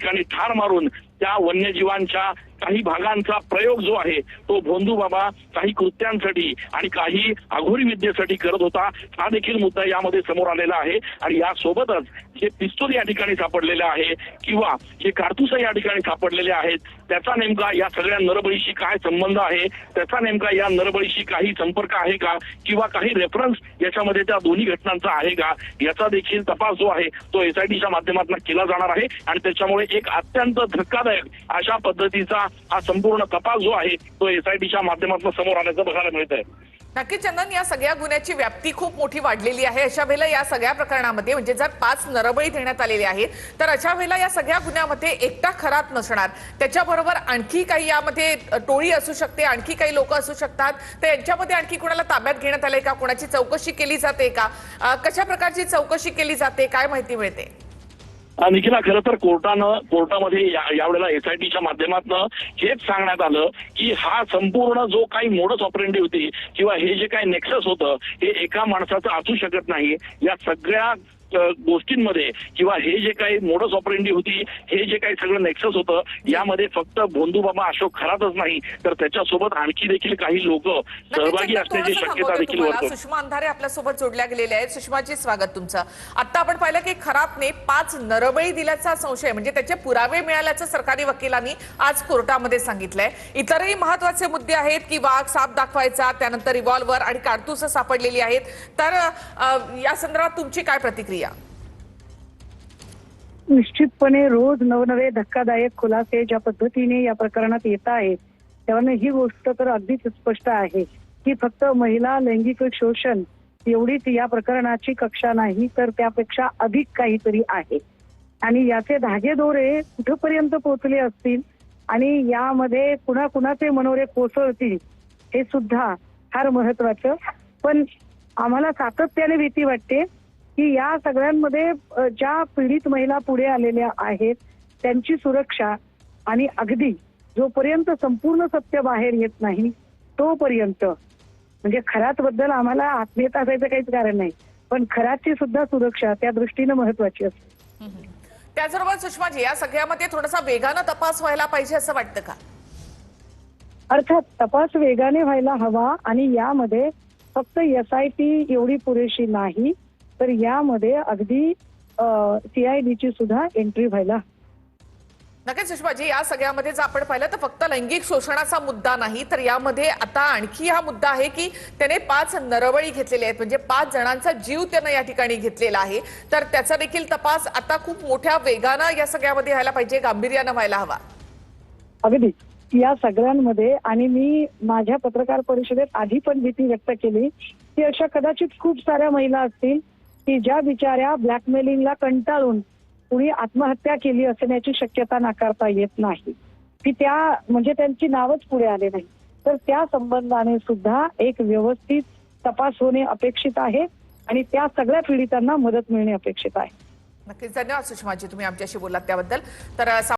ठिकाणी ठार मारून त्या वन्यजीवांच्या काही भागांचा प्रयोग जो आहे तो भोंदू बाबा काही कृत्यांसाठी आणि काही अघोरी विद्येसाठी करत होता, हा देखील मुद्दा यामध्ये समोर आलेला आहे। आणि यासोबतच जे पिस्तूल या ठिकाणी सापडलेले आहे किंवा जे कारतूस या ठिकाणी सापडलेले आहेत, त्याचा नेमका या सगळ्या नरबळीशी काय संबंध आहे, त्याचा नेमका या नरबळीशी काही संपर्क आहे का किंवा काही रेफरन्स याच्यामध्ये त्या दोन्ही घटनांचा आहे का, याचा देखील तपास जो आहे तो एसआयटीच्या माध्यमातून केला जाणार आहे। आणि त्याच्यामुळे एक अत्यंत धक्कादायक अशा पद्धतीचा हा संपूर्ण तपास जो आहे तो एसआयटीच्या माध्यमातून समोर आल्याचं बघायला मिळत आहे। नक्की चंदन, या सगळ्या गुन्ह्याची व्याप्ती खूप मोठी वाढलेली आहे। अशा वेळेला या सगळ्या प्रकरणामध्ये म्हणजे जर 5 नरबळी देण्यात आलेले आहेत तर अशा वेळेला या सगळ्या गुन्ह्यामध्ये एकटा खरात नसणार, त्याच्याबरोबर आणखी काही यामध्ये टोळी असू शकते, आणखी काही लोक असू शकतात, तर यांच्यामध्ये आणखी कोणाला ताब्यात घेण्यात आलंय का, कोणाची चौकशी केली जाते का, कशा प्रकारची चौकशी केली जाते, काय माहिती मिळते? निखिला, खरं तर कोर्टामध्ये यावेळेला एसआयटीच्या माध्यमातून हेच सांगण्यात आलं की हा संपूर्ण जो काही मोडस ऑपरेंडी होती किंवा हे जे काही नेक्सस होतं हे एका माणसाचं असू शकत नाही। या सगळ्या गोष्टींमध्ये किंवा हे जे काही मोडस ऑपरेंडी होती, हे जे काही सगळं नेक्सस होतं, यामध्ये फक्त भोंदू बाबा अशोक खरातच नाही तर त्याच्यासोबत आणखी देखील काही लोक सहभागी असण्याची शक्यता देखील वर्तवते। सुषमा अंधारे आपल्या सोबत जोडल्या गेलेल्या आहेत। सुषमाजी, स्वागत तुमचं। आता आपण पाहिलं की खरातने 5 नरबळी दिल्याचा संशय म्हणजे त्याचे पुरावे मिळाल्याचं सरकारी वकिलांनी आज कोर्टामध्ये सांगितलंय। इतरही महत्त्वाचे मुद्दे आहेत की वाघ साप दाखवायचा, त्यानंतर रिव्हॉल्वर आणि कारतूस सापडलेली आहेत, तर या संदर्भात तुमची काय प्रतिक्रिया? निश्चितपणे रोज नवनवे धक्कादायक खुलासे ज्या पद्धतीने या प्रकरणात येत आहेत त्यामुळे ही गोष्ट तर अगदीच स्पष्ट आहे की फक्त महिला लैंगिक शोषण एवढीच या प्रकरणाची कक्षा नाही तर त्यापेक्षा अधिक काहीतरी आहे। आणि याचे धागेदोरे कुठपर्यंत पोहोचले असतील आणि यामध्ये कुणाकुणाचे मनोरे कोसळतील हे सुद्धा फार महत्वाचं। पण आम्हाला सातत्याने भीती वाटते की या सगळ्यांमध्ये ज्या पीडित महिला पुढे आलेल्या आहेत त्यांची सुरक्षा आणि अगदी जोपर्यंत संपूर्ण सत्य बाहेर येत नाही तोपर्यंत म्हणजे खरातबद्दल आम्हाला आत्मीयता असायचं काहीच कारण नाही, पण खराची सुद्धा सुरक्षा त्या दृष्टीने महत्वाची असते। त्याचबरोबर सुषमाजी, या सगळ्यामध्ये थोडासा वेगानं तपास व्हायला पाहिजे असं वाटतं का? अर्थात तपास वेगाने व्हायला हवा आणि यामध्ये फक्त एसआयटी एवढी पुरेशी नाही तर यामध्ये अगदी सीआयडीची सुद्धा एंट्री व्हायला। नक्कीच सुषमाजी, या सगळ्यामध्ये जर आपण पाहिलं तर फक्त लैंगिक शोषणाचा मुद्दा नाही तर यामध्ये आता आणखी हा मुद्दा आहे की त्याने 5 नरबळी घेतलेले आहेत, म्हणजे 5 जणांचा जीव त्यानं या ठिकाणी घेतलेला आहे, तर त्याचा देखील तपास आता खूप मोठ्या वेगानं या सगळ्यामध्ये व्हायला पाहिजे, गांभीर्यानं व्हायला हवा। अगदी या सगळ्यांमध्ये आणि मी माझ्या पत्रकार परिषदेत आधी पण भीती व्यक्त केली की अशा कदाचित खूप साऱ्या महिला असतील की ज्या बिचाऱ्या ब्लॅकमेलिंगला कंटाळून कुणी आत्महत्या केली असण्याची शक्यता नाकारता येत नाही की त्या म्हणजे त्यांची नावच पुढे आले नाही, तर त्या संबंधाने सुद्धा एक व्यवस्थित तपास होणे अपेक्षित आहे आणि त्या सगळ्या पीडितांना मदत मिळणे अपेक्षित आहे। नक्कीच, धन्यवाद सुषमाजी, तुम्ही आमच्याशी बोललात त्याबद्दल। तर